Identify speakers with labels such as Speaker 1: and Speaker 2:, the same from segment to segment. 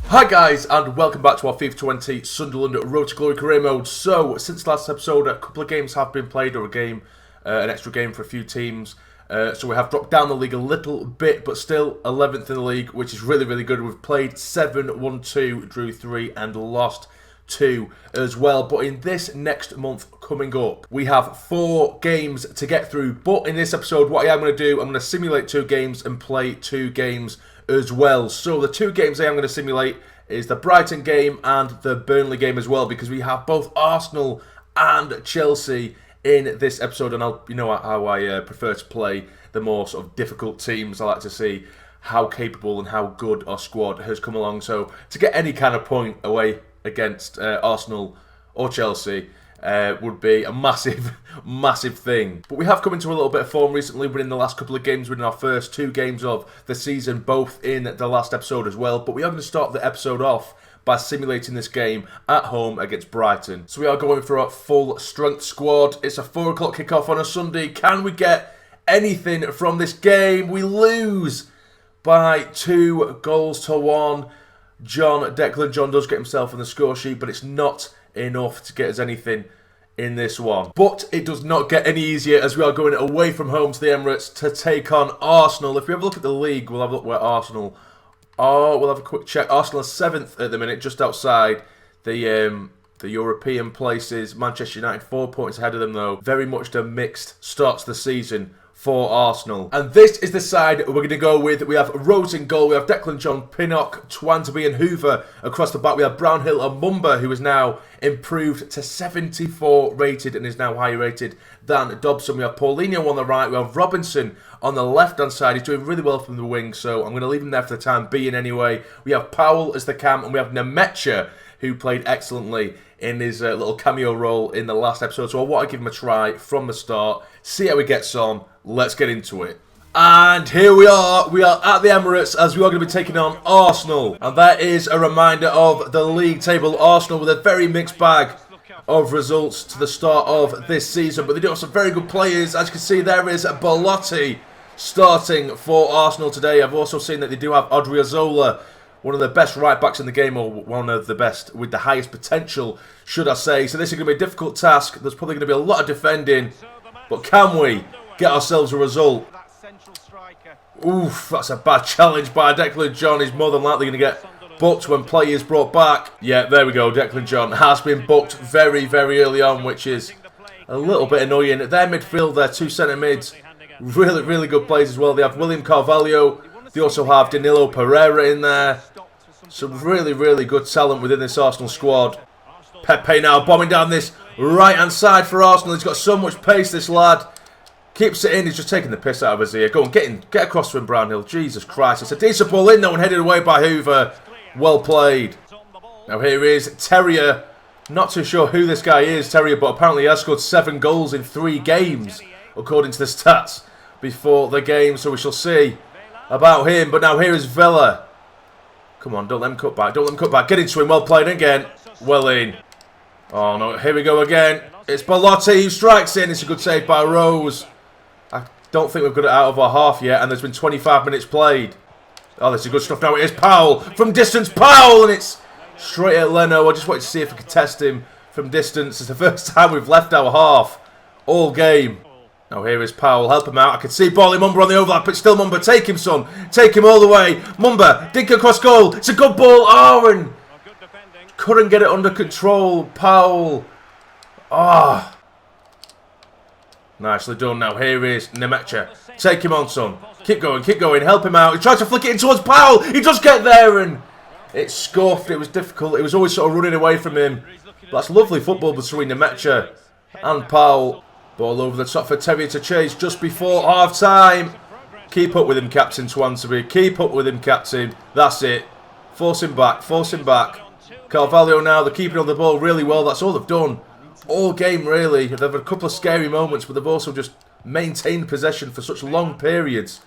Speaker 1: Hi guys, and welcome back to our FIFA 20 Sunderland Road to Glory career mode. So, since last episode, a couple of games have been played, or an extra game for a few teams. So we have dropped down the league a little bit, but still 11th in the league, which is really good. We've played 7, won 2, drew 3, and lost 2 as well. But in this next month coming up, we have 4 games to get through. But in this episode, what I am going to do, I'm going to simulate 2 games and play 2 games as well. So the 2 games I am going to simulate is the Brighton game and the Burnley game as well, because we have both Arsenal and Chelsea in this episode, and you know how I prefer to play the more sort of difficult teams. I like to see how capable and how good our squad has come along. So to get any kind of point away against Arsenal or Chelsea would be a massive thing. But we have come into a little bit of form recently, winning the last couple of games, winning our first 2 games of the season, both in the last episode as well. But we are going to start the episode off by simulating this game at home against Brighton. So we are going for a full strength squad. It's a 4 o'clock kickoff on a Sunday. Can we get anything from this game? We lose by 2 goals to 1. Declan John does get himself on the score sheet, but it's not enough to get us anything in this one. But it does not get any easier, as we are going away from home to the Emirates to take on Arsenal. If we have a look at the league, we'll have a look where Arsenal are. We'll have a quick check. Arsenal are 7th at the minute, just outside the European places. Manchester United 4 points ahead of them, though. Very much a mixed start to the season for Arsenal. And this is the side we're going to go with. We have Rose in goal. We have Declan John, Pinnock, Twantaby and Hoover across the back. We have Brownhill and Mumba, who is now improved to 74 rated and is now higher rated than Dobson. We have Paulinho on the right. We have Robson on the left-hand side. He's doing really well from the wing, so I'm going to leave him there for the time being anyway. We have Powell as the cam, and we have Nemecha, who played excellently in his little cameo role in the last episode. So I want to give him a try from the start, see how he gets on. Let's get into it. And here we are. We are at the Emirates, as we are going to be taking on Arsenal. And that is a reminder of the league table. Arsenal with a very mixed bag of results to the start of this season. But they do have some very good players. As you can see, there is Bellotti starting for Arsenal today. I've also seen that they do have Odriozola, one of the best right-backs in the game, or one of the best with the highest potential, should I say. So this is going to be a difficult task. There's probably going to be a lot of defending. But can we get ourselves a result? Oof, that's a bad challenge by Declan John. He's more than likely going to get booked when play is brought back. Yeah, there we go. Declan John has been booked very early on, which is a little bit annoying. Their midfield, their 2 centre mids, really good players as well. They have William Carvalho. They also have Danilo Pereira in there. Some really good talent within this Arsenal squad. Pepe now bombing down this right-hand side for Arsenal. He's got so much pace, this lad. Keeps it in. He's just taking the piss out of us here. Go on, get across to him, Brownhill. Jesus Christ. It's a decent ball in, though, and headed away by Hoover. Well played. Now here is Terrier. Not too sure who this guy is, Terrier, but apparently he has scored 7 goals in 3 games, according to the stats before the game. So we shall see about him. But now here is Villa. Come on, don't let him cut back. Don't let him cut back. Get into him. Well played again. Well in. Oh, no. Here we go again. It's Bellotti who strikes in. It's a good save by Rose. I don't think we've got it out of our half yet, and there's been 25 minutes played. Oh, this is good stuff now. It is Powell. From distance, Powell, and it's straight at Leno. I just wanted to see if we could test him from distance. It's the first time we've left our half all game. Now here is Powell. Help him out. I can see Bally Mumba on the overlap, but still Mumba. Take him, son. Take him all the way. Mumba, dink across goal. It's a good ball. Oh, and couldn't get it under control. Powell. Ah. Nicely done. Now here is Nemecha. Take him on, son. Keep going. Help him out. He tries to flick it in towards Powell. He does get there, and it's scuffed. It was difficult. It was always sort of running away from him. But that's lovely football between Nemecha and Powell. Ball over the top for Terrier to chase just before half-time. Keep up with him, Captain Twantaby. Keep up with him, Captain. That's it. Force him back. Carvalho now, they're keeping on the ball really well. That's all they've done all game, really. They've had a couple of scary moments, but they've also just maintained possession for such long periods.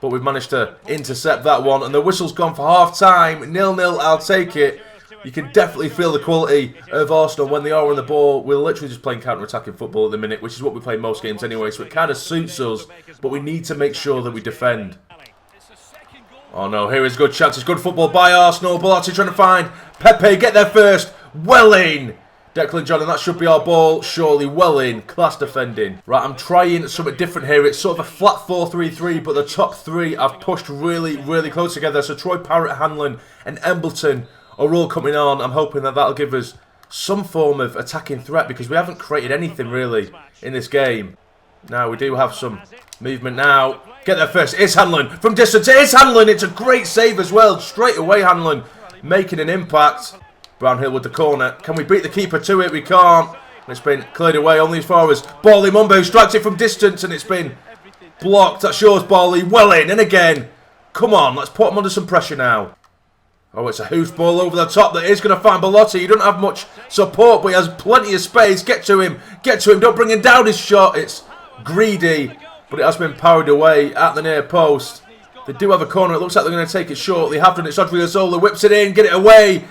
Speaker 1: But we've managed to intercept that one, and the whistle's gone for half-time. 0-0, I'll take it. You can definitely feel the quality of Arsenal when they are on the ball. We're literally just playing counter-attacking football at the minute, which is what we play most games anyway, so it kind of suits us, but we need to make sure that we defend. Oh no, here is good chance. It's good football by Arsenal. Bellotti trying to find Pepe. Get there first. Well in. Declan John, and that should be our ball. Surely, well in. Class defending. Right, I'm trying something different here. It's sort of a flat 4-3-3, but the top three I've pushed really, really close together. So Troy Parrott, Hanlon, and Embleton are all coming on. I'm hoping that that'll give us some form of attacking threat because we haven't created anything really in this game. Now, we do have some movement now. Get there first. It's Hanlon from distance. It is Hanlon. It's a great save as well. Straight away, Hanlon making an impact. Brownhill with the corner. Can we beat the keeper to it? We can't. It's been cleared away only as far as Barley Mumbo strikes it from distance and it's been blocked. That shows Barley well in. And again. Come on. Let's put him under some pressure now. Oh, it's a hoof ball over the top that is going to find Bellotti. He doesn't have much support, but he has plenty of space. Get to him. Get to him. Don't bring him down his shot. It's greedy, but it has been powered away at the near post. They do have a corner. It looks like they're going to take it short. They have done it. It's Odriozola whips it in. Get it away.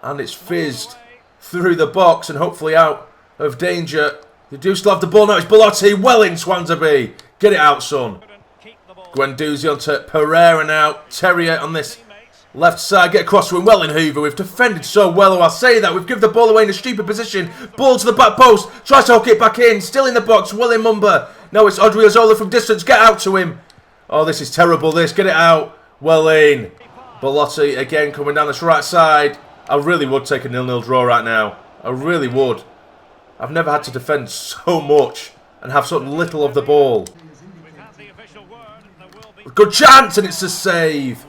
Speaker 1: And it's fizzed through the box and hopefully out of danger. They do still have the ball now. It's Bellotti. Well in, Swansea. Get it out, son. Guendouzi onto Pereira now. Terrier on this left side. Get across to him. Well in, Hoover. We've defended so well. Oh, I'll say that. We've given the ball away in a stupid position. Ball to the back post. Tries to hook it back in. Still in the box. Well in, Mumba. No, it's Odriozola from distance. Get out to him. Oh, this is terrible, this. Get it out. Well in. Bellotti again coming down this right side. I really would take a 0-0 draw right now. I really would. I've never had to defend so much and have so little of the ball. Good chance, and it's a save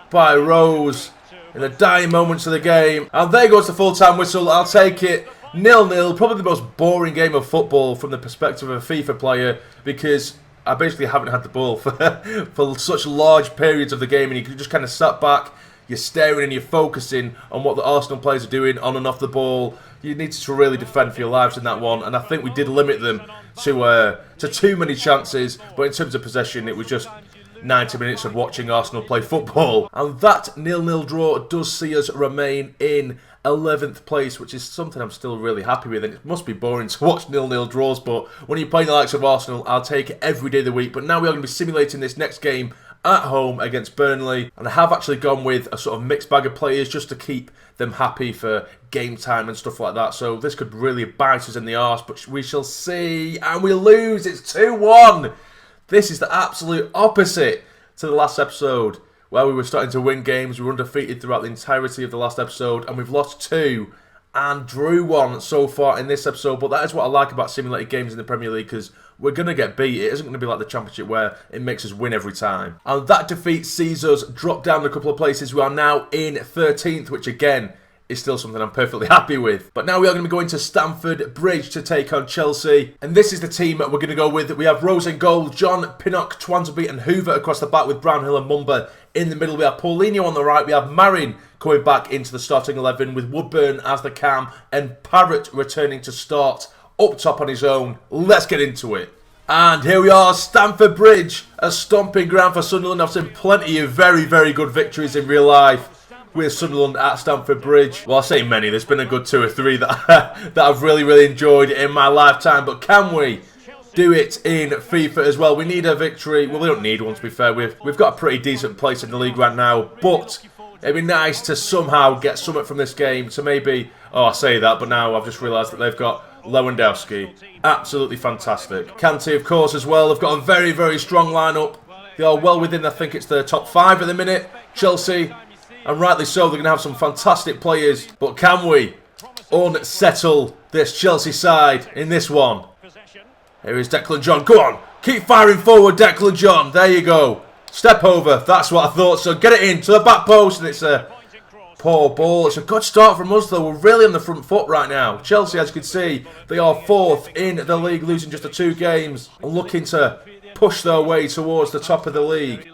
Speaker 1: by Rose in the dying moments of the game. And there goes the full-time whistle. I'll take it. 0-0. Probably the most boring game of football from the perspective of a FIFA player because I basically haven't had the ball for such large periods of the game, and you can just kind of sat back. You're staring and you're focusing on what the Arsenal players are doing on and off the ball. You need to really defend for your lives in that one. And I think we did limit them to too many chances. But in terms of possession, it was just 90 minutes of watching Arsenal play football. And that 0-0 draw does see us remain in 11th place, which is something I'm still really happy with. And it must be boring to watch 0-0 draws, but when you're playing the likes of Arsenal, I'll take it every day of the week. But now we are going to be simulating this next game at home against Burnley, and I have actually gone with a sort of mixed bag of players just to keep them happy for game time and stuff like that. So this could really bite us in the arse, but we shall see. And we lose. It's 2-1. This is the absolute opposite to the last episode where we were starting to win games. We were undefeated throughout the entirety of the last episode, and we've lost 2 and drew 1 so far in this episode. But that is what I like about simulated games in the Premier League, because we're going to get beat. It isn't going to be like the Championship where it makes us win every time. And that defeat sees us drop down a couple of places. We are now in 13th, which again is still something I'm perfectly happy with. But now we are going to be going to Stamford Bridge to take on Chelsea. And this is the team we're going to go with. We have Rose in goal, John, Pinnock, Twansby and Hoover across the back with Brownhill and Mumba in the middle. We have Paulinho on the right. We have Marin coming back into the starting 11 with Woodburn as the cam and Parrott returning to start up top on his own. Let's get into it. And here we are, Stamford Bridge, a stomping ground for Sunderland. I've seen plenty of very, very good victories in real life with Sunderland at Stamford Bridge. Well, I say many. There's been a good 2 or 3 that I've really, really enjoyed in my lifetime. But can we do it in FIFA as well? We need a victory. Well, we don't need one, to be fair. We've got a pretty decent place in the league right now. But it'd be nice to somehow get something from this game to maybe... Oh, I say that, but now I've just realised that they've got Lewandowski. Absolutely fantastic. Kante, of course, as well. They've got a very, very strong lineup. They are well within, I think it's the top 5 at the minute. Chelsea, and rightly so, they're going to have some fantastic players. But can we unsettle this Chelsea side in this one? Here is Declan John. Go on. Keep firing forward, Declan John. There you go. Step over. That's what I thought. So get it in to the back post, and it's a poor ball. It's a good start from us, though. We're really on the front foot right now. Chelsea, as you can see, they are 4th in the league, losing just the 2 games and looking to push their way towards the top of the league.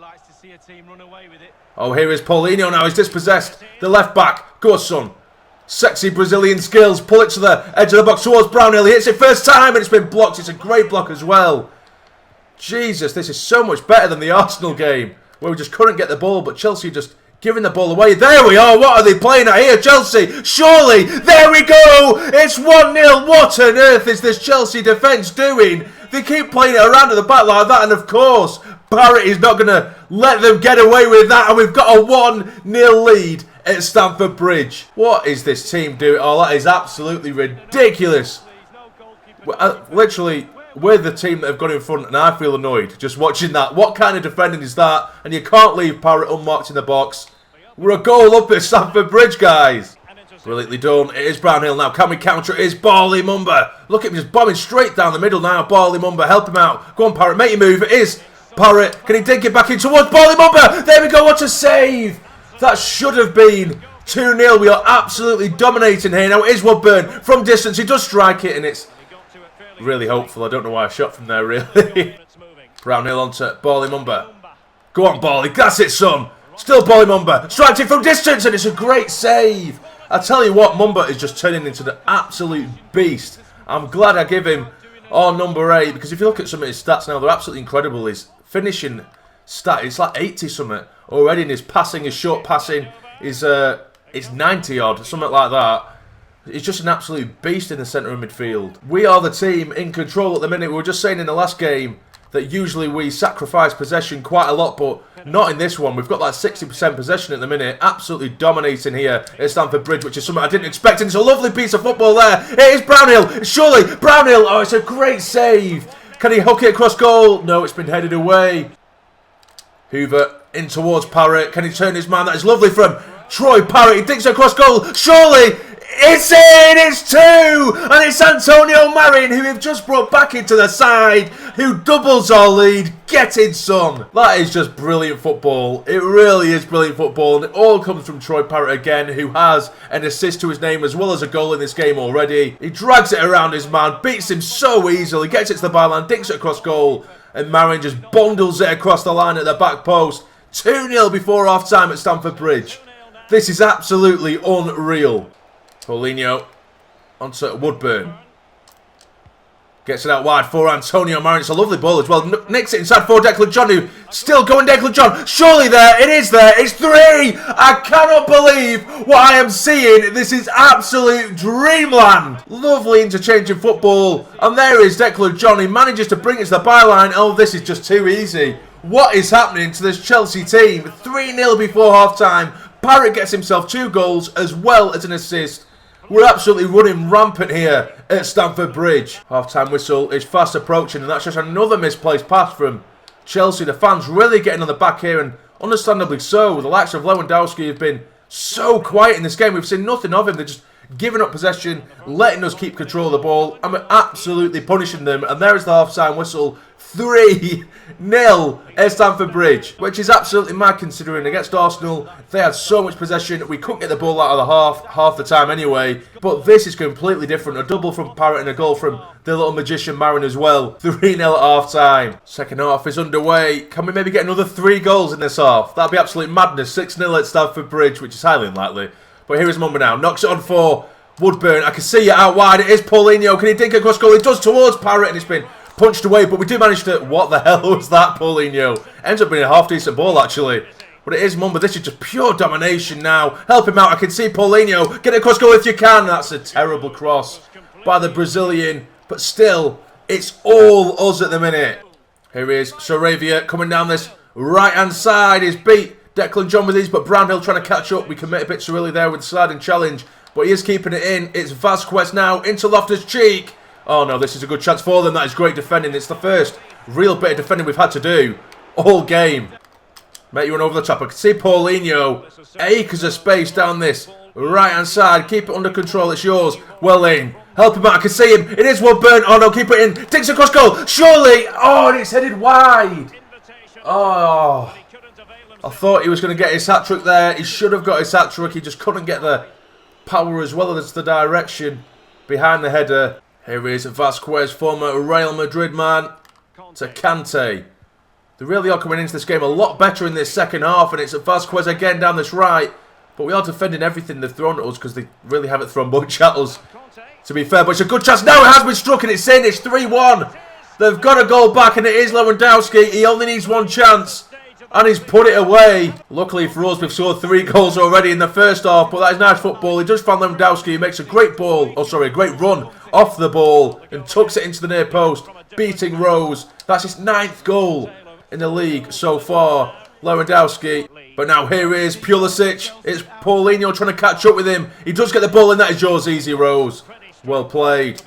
Speaker 1: Oh, here is Paulinho now. He's dispossessed. The left back. Good, son. Sexy Brazilian skills. Pull it to the edge of the box towards Brownhill. He hits it first time, and it's been blocked. It's a great block as well. Jesus, this is so much better than the Arsenal game, where we just couldn't get the ball, but Chelsea just giving the ball away. There we are. What are they playing at here, Chelsea? Surely. There we go. It's 1-0. What on earth is this Chelsea defence doing? They keep playing it around at the back like that, and of course, Barrett is not going to let them get away with that, and we've got a 1-0 lead at Stamford Bridge. What is this team doing? Oh, that is absolutely ridiculous. Literally, we're the team that have gone in front, and I feel annoyed just watching that. What kind of defending is that? And you can't leave Barrett unmarked in the box. We're a goal up at Stamford Bridge, guys. Brilliantly done. It is Brownhill now. Can we counter it? It is Barley Mumba. Look at him just bombing straight down the middle now. Barley Mumba, help him out. Go on, Parrott, make your move. It is Parrott. Can he dig it back in towards Barley Mumba? There we go. What a save. That should have been 2-0. We are absolutely dominating here. Now it is Woodburn from distance. He does strike it, and it's really hopeful. I don't know why I shot from there, really. Brownhill onto Barley Mumba. Go on, Barley. That's it, son. Still Barley Mumba. Strikes it from distance, and it's a great save. I tell you what, Mumba is just turning into the absolute beast. I'm glad I give him number 8, because if you look at some of his stats now, they're absolutely incredible. His finishing stat, it's like 80 something already, in his passing, his short passing is 90 odd, something like that. He's just an absolute beast in the centre of midfield. We are the team in control at the minute. We were just saying in the last game that usually we sacrifice possession quite a lot, but not in this one. We've got like 60% possession at the minute. Absolutely dominating here at Stamford Bridge, which is something I didn't expect. And it's a lovely piece of football there. It is Brownhill. Surely, Brownhill. Oh, it's a great save. Can he hook it across goal? No, it's been headed away. Hoover in towards Parrott. Can he turn his man? That is lovely from Troy Parrott. He digs across goal. Surely. It's in! It's 2! And it's Antonio Marin, who we've just brought back into the side, who doubles our lead. Get in, son! That is just brilliant football. It really is brilliant football. And it all comes from Troy Parrott again, who has an assist to his name as well as a goal in this game already. He drags it around his man, beats him so easily, gets it to the byline, digs it across goal, and Marin just bundles it across the line at the back post. 2-0 before half-time at Stamford Bridge. This is absolutely unreal. Paulinho onto Woodburn. Gets it out wide for Antonio Marin. It's a lovely ball as well. Nicks it inside for Declan John, who still going Declan John. Surely there. It is there. It's 3. I cannot believe what I am seeing. This is absolute dreamland. Lovely interchange of football. And there is Declan John. He manages to bring it to the byline. Oh, this is just too easy. What is happening to this Chelsea team? 3-0 before half-time. Parrott gets himself 2 goals as well as an assist. We're absolutely running rampant here at Stamford Bridge. Half-time whistle is fast approaching, and that's just another misplaced pass from Chelsea. The fans really getting on the back here, and understandably so. The likes of Lewandowski have been so quiet in this game. We've seen nothing of him. They're just giving up possession, letting us keep control of the ball, and we're absolutely punishing them. And there is the half-time whistle. 3-0 at Stamford Bridge, which is absolutely mad considering against Arsenal they had so much possession. We couldn't get the ball out of the half the time anyway, but this is completely different. A double from Parrott and a goal from the little magician Marin as well. 3-0 at half time. Second half is underway. Can we maybe get another 3 goals in this half? That'd be absolute madness. 6-0 at Stamford Bridge, which is highly unlikely. But here is Mumba now. Knocks it on for Woodburn. I can see it out wide. It is Paulinho. Can he dink across goal? He does towards Parrott, and it's been punched away, but we do manage to... What the hell was that, Paulinho? Ends up being a half-decent ball, actually. But it is Mumba. This is just pure domination now. Help him out. I can see Paulinho. Get it across goal if you can. That's a terrible cross by the Brazilian. But still, it's all us at the minute. Here he is. Saravia coming down this right-hand side. He's beat Declan John with these, but Brownhill trying to catch up. We commit a bit too early there with the sliding challenge. But he is keeping it in. It's Vasquez now into Loftus-Cheek. Oh no, this is a good chance for them. That is great defending. It's the first real bit of defending we've had to do all game. Mate, you run over the top. I can see Paulinho. Acres of space down this right-hand side. Keep it under control. It's yours. Well in. Help him out. I can see him. It is Woodburn. Oh no, keep it in. Digs across goal. Surely. Oh, and it's headed wide. Oh. I thought he was going to get his hat-trick there. He should have got his hat-trick. He just couldn't get the power as well as the direction behind the header. Here he is, Vasquez, former Real Madrid man, to Kante. They really are coming into this game a lot better in this second half, and it's Vasquez again down this right. But we are defending everything they've thrown at us because they really haven't thrown much at us, to be fair. But it's a good chance. Now it has been struck and it's in. It's 3-1. They've got a goal back and it is Lewandowski. He only needs one chance. And he's put it away. Luckily for us, we've scored 3 goals already in the first half. But that is nice football. He does find Lewandowski. He makes a great ball. Oh, sorry, a great run off the ball. And tucks it into the near post. Beating Rose. That's his 9th goal in the league so far. Lewandowski. But now here is Pulisic. It's Paulinho trying to catch up with him. He does get the ball in. That is yours easy, Rose. Well played.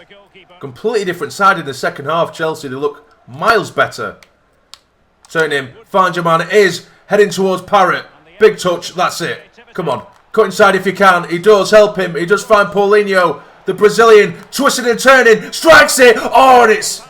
Speaker 1: Completely different side in the second half. Chelsea, they look miles better. Turn him. Find your man. It is heading towards Parrott. Big touch. That's it. Come on. Cut inside if you can. He does help him. He does find Paulinho. The Brazilian. Twisting and turning. Strikes it. Oh, and it's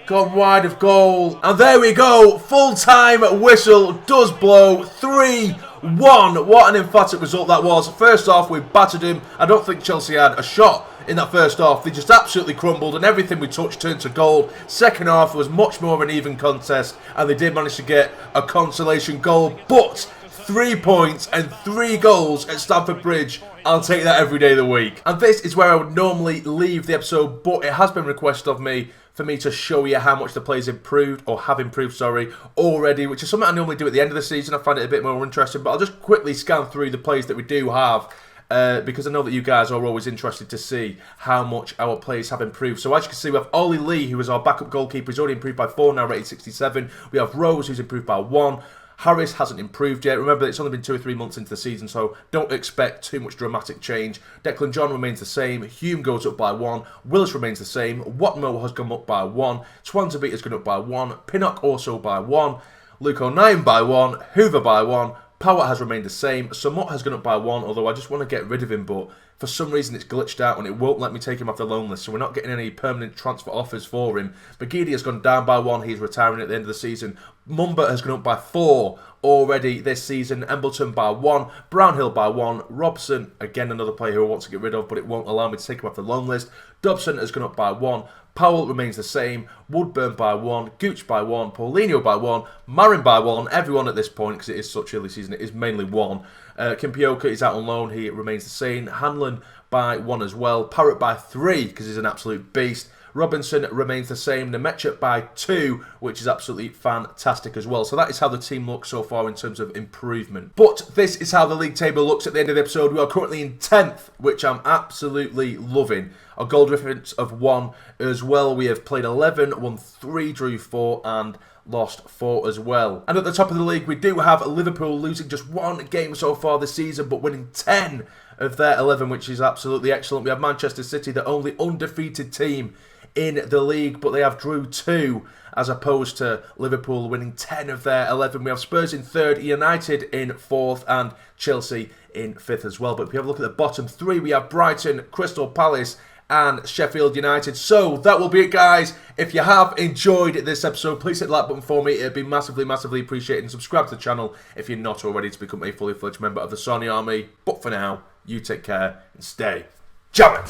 Speaker 1: gone wide of goal. And there we go. Full-time whistle does blow. 3-1. What an emphatic result that was. First off, we battered him. I don't think Chelsea had a shot in that first half. They just absolutely crumbled and everything we touched turned to gold. Second half was much more of an even contest and they did manage to get a consolation goal. But 3 points and 3 goals at Stamford Bridge, I'll take that every day of the week. And this is where I would normally leave the episode, but it has been requested of me for me to show you how much the players improved, or have improved, sorry, already, which is something I normally do at the end of the season. I find it a bit more interesting, but I'll just quickly scan through the players that we do have, because I know that you guys are always interested to see how much our players have improved. So as you can see, we have Ollie Lee, who is our backup goalkeeper. He's already improved by 4, now rated 67. We have Rose, who's improved by 1. Harris hasn't improved yet. Remember, it's only been 2 or 3 months into the season, so don't expect too much dramatic change. Declan John remains the same. Hume goes up by 1. Willis remains the same. Watmo has gone up by 1. Swansea has gone up by 1. Pinnock also by 1. Luke O'Nien by 1. Hoover by 1. Power has remained the same. Samut has gone up by 1, although I just want to get rid of him, but for some reason it's glitched out and it won't let me take him off the loan list, so we're not getting any permanent transfer offers for him. Bagidi has gone down by 1, he's retiring at the end of the season. Mumba has gone up by 4 already this season. Embleton by 1, Brownhill by 1, Robson, again another player who I want to get rid of, but it won't allow me to take him off the loan list. Dobson has gone up by 1, Powell remains the same, Woodburn by 1, Gooch by 1, Paulinho by 1, Marin by 1, everyone at this point, because it is such early season, it is mainly 1. Kimpioka is out on loan, he remains the same. Hanlon by 1 as well. Parrott by 3, because he's an absolute beast. Robinson remains the same. Nemetchuk by 2, which is absolutely fantastic as well. So that is how the team looks so far in terms of improvement. But this is how the league table looks at the end of the episode. We are currently in 10th, which I'm absolutely loving. A goal difference of 1 as well. We have played 11, won 3, drew 4, and lost 4 as well. And at the top of the league, we do have Liverpool losing just 1 game so far this season, but winning 10 of their 11, which is absolutely excellent. We have Manchester City, the only undefeated team in the league, but they have drew 2 as opposed to Liverpool winning 10 of their 11. We have Spurs in 3rd, United in 4th, and Chelsea in 5th as well. But if we have a look at the bottom 3, we have Brighton, Crystal Palace, and Sheffield United. So that will be it, guys. If you have enjoyed this episode, please hit the like button for me. It'd be massively, massively appreciated. And subscribe to the channel if you're not already to become a fully fledged member of the Sassy Army. But for now, you take care and stay jamming.